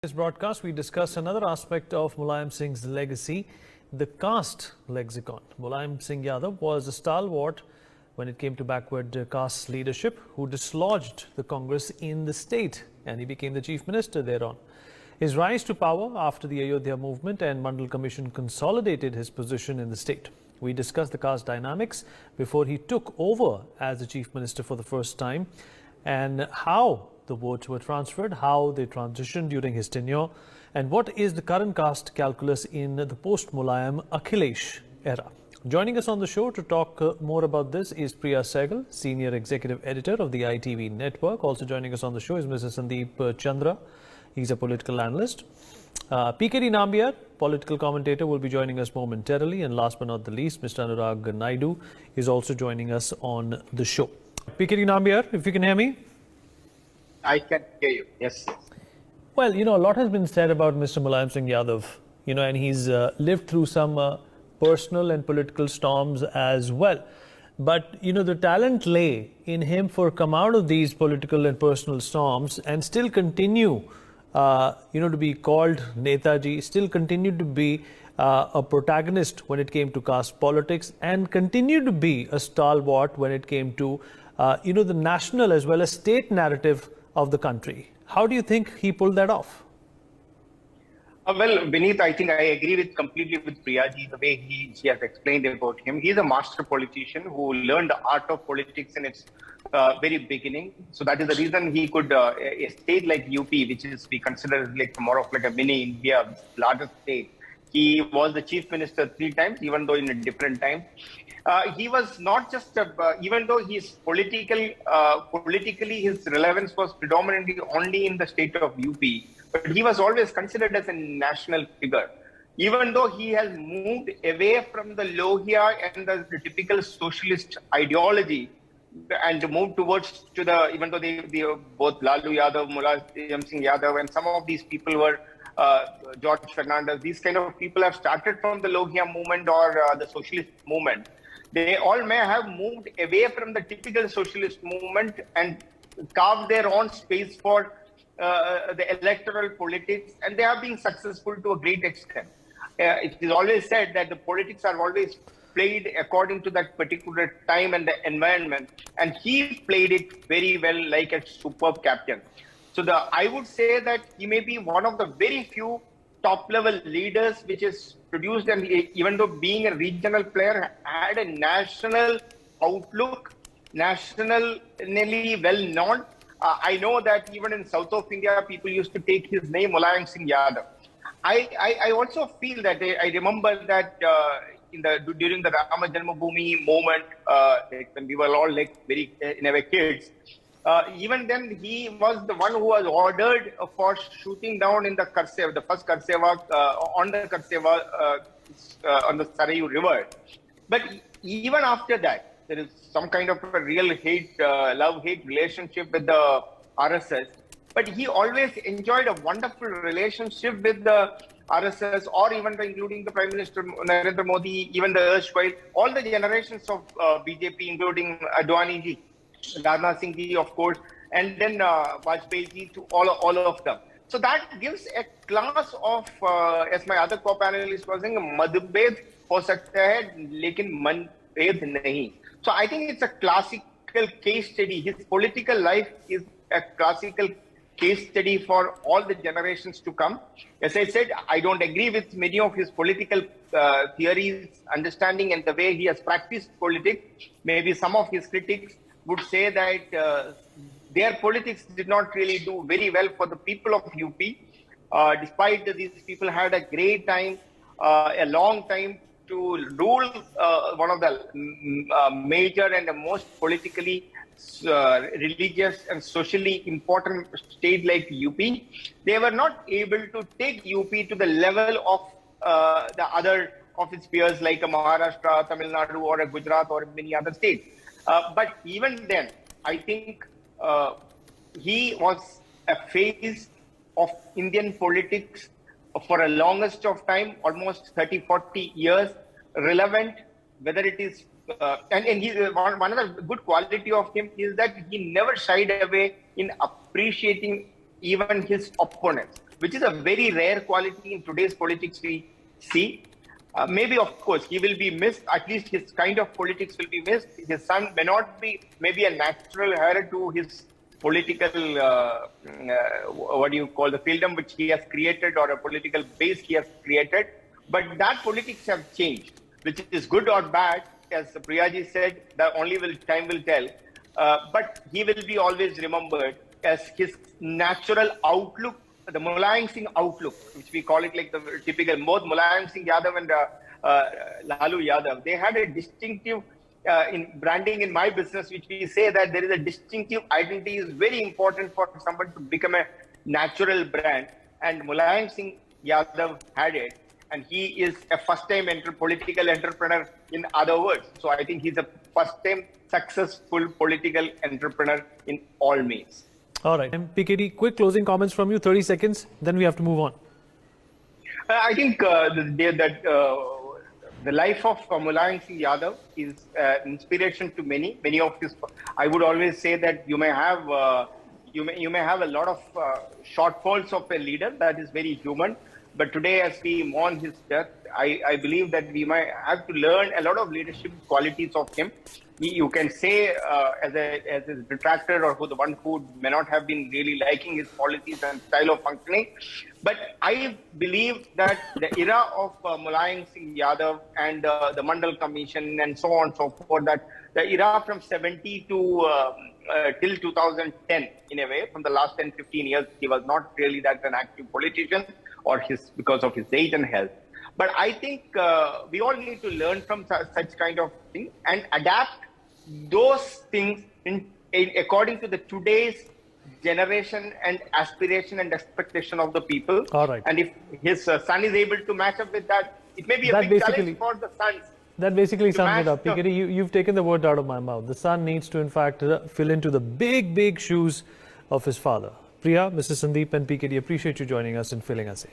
In this broadcast, we discuss another aspect of Mulayam Singh's legacy, the caste lexicon. Mulayam Singh Yadav was a stalwart when it came to backward caste leadership, who dislodged the Congress in the state, and he became the chief minister thereon. His rise to power after the Ayodhya movement and Mandal Commission consolidated his position in the state. We discussed the caste dynamics before he took over as the chief minister for the first time, and how the votes were transferred, how they transitioned during his tenure, and what is the current caste calculus in the post-Mulayam Akhilesh era. Joining us on the show to talk more about this is Priya Sehgal, Senior Executive Editor of the ITV Network. Also joining us on the show is Mr. Sandeep Chandra. He's a political analyst. PKD Nambiar, political commentator, will be joining us momentarily. And last but not the least, Mr. Anurag Naidu is also joining us on the show. PKD Nambiar, if you can hear me. I can hear you. Yes. Well, a lot has been said about Mr. Mulayam Singh Yadav, and he's lived through some personal and political storms as well. But, the talent lay in him for come out of these political and personal storms and still continue, to be called Netaji, still continue to be a protagonist when it came to caste politics, and continue to be a stalwart when it came to, the national as well as state narrative of the country. How do you think he pulled that off? Well, Vineet, I think I agree completely with Priyaji, the way she has explained about him. He's a master politician who learned the art of politics in its very beginning. So that is the reason he could, a state like UP, which is we consider like more of like a mini India, largest state. He was the chief minister 3 times, even though in a different time. He was not just, even though he's politically his relevance was predominantly only in the state of UP, but he was always considered as a national figure. Even though he has moved away from the Lohia and the typical socialist ideology and moved towards to the, even though they both Lalu Yadav, Mulayam Singh Yadav, and some of these people were George Fernandez, these kind of people have started from the Lohia movement or the socialist movement. They all may have moved away from the typical socialist movement and carved their own space for the electoral politics, and they have been successful to a great extent. It is always said that the politics are always played according to that particular time and the environment, and he played it very well like a superb captain. So I would say that he may be one of the very few top-level leaders which is produced, and even though being a regional player, had a national outlook, nationally well known. I know that even in south of India, people used to take his name, Mulayam Singh Yadav. I also feel that I remember that during the Rama Janmabhoomi moment, when we were all like very in our kids, even then he was the one who was ordered for shooting down in the Karseva, the first Karseva on the Karseva on the Sarayu River. But even after that, there is some kind of a real love-hate relationship with the RSS. But he always enjoyed a wonderful relationship with the RSS, or even including the Prime Minister Narendra Modi, even the erstwhile, all the generations of BJP, including Advani ji, Rajnath Singh ji, of course, and then Vajpayee ji, to all of them. So that gives a class of, as my other co-panelist was saying, Madhubhed ho sakta hai, lekin manbhed nahi. So I think it's a classical case study. His political life is a classical case study for all the generations to come. As I said, I don't agree with many of his political theories, understanding, and the way he has practiced politics. Maybe some of his critics would say that their politics did not really do very well for the people of UP, despite that these people had a great time, a long time to rule one of the major and the most politically, religious and socially important state like UP. They were not able to take UP to the level of the other of its peers like a Maharashtra, Tamil Nadu, or a Gujarat, or many other states. But even then, I think he was a face of Indian politics for a longest of time, almost 30-40 years, relevant, whether it is and he's one of the good quality of him is that he never shied away in appreciating even his opponents. which is a very rare quality in today's politics we see. Maybe, of course, he will be missed. At least his kind of politics will be missed. His son may not be maybe a natural heir to his political, what do you call, the fieldom which he has created, or a political base he has created. But that politics have changed, which is good or bad, as Priyaji said, time will tell. But he will be always remembered as his natural outlook, the Mulayam Singh outlook, which we call it like the typical, both Mulayam Singh Yadav and Lalu Yadav, they had a distinctive in branding in my business, which we say that there is a distinctive identity is very important for someone to become a natural brand. And Mulayam Singh Yadav had it. And he is a first-time political entrepreneur, in other words. So I think he's a first-time successful political entrepreneur in all means. All right. PKD, quick closing comments from you, 30 seconds, then we have to move on. I think the life of Mulayam Singh Yadav is inspiration to many. Many of his, I would always say that you may have a lot of shortfalls of a leader. That is very human. But today, as we mourn his death, I believe that we might have to learn a lot of leadership qualities of him. You can say as a detractor, or the one who may not have been really liking his policies and style of functioning. But I believe that the era of Mulayam Singh Yadav and the Mandal Commission and so on and so forth, that the era from 70 to till 2010, in a way, from the last 10-15 years, he was not really that an active politician, or because of his age and health. But I think we all need to learn from such kind of thing and adapt those things according to the today's generation and aspiration and expectation of the people. All right. And if his son is able to match up with that, it may be a big challenge for the sons. That basically sums it up. PKD, you've taken the word out of my mouth. The son needs to, in fact, fill into the big shoes of his father. Priya, Mr. Sandeep and PKD, appreciate you joining us and filling us in.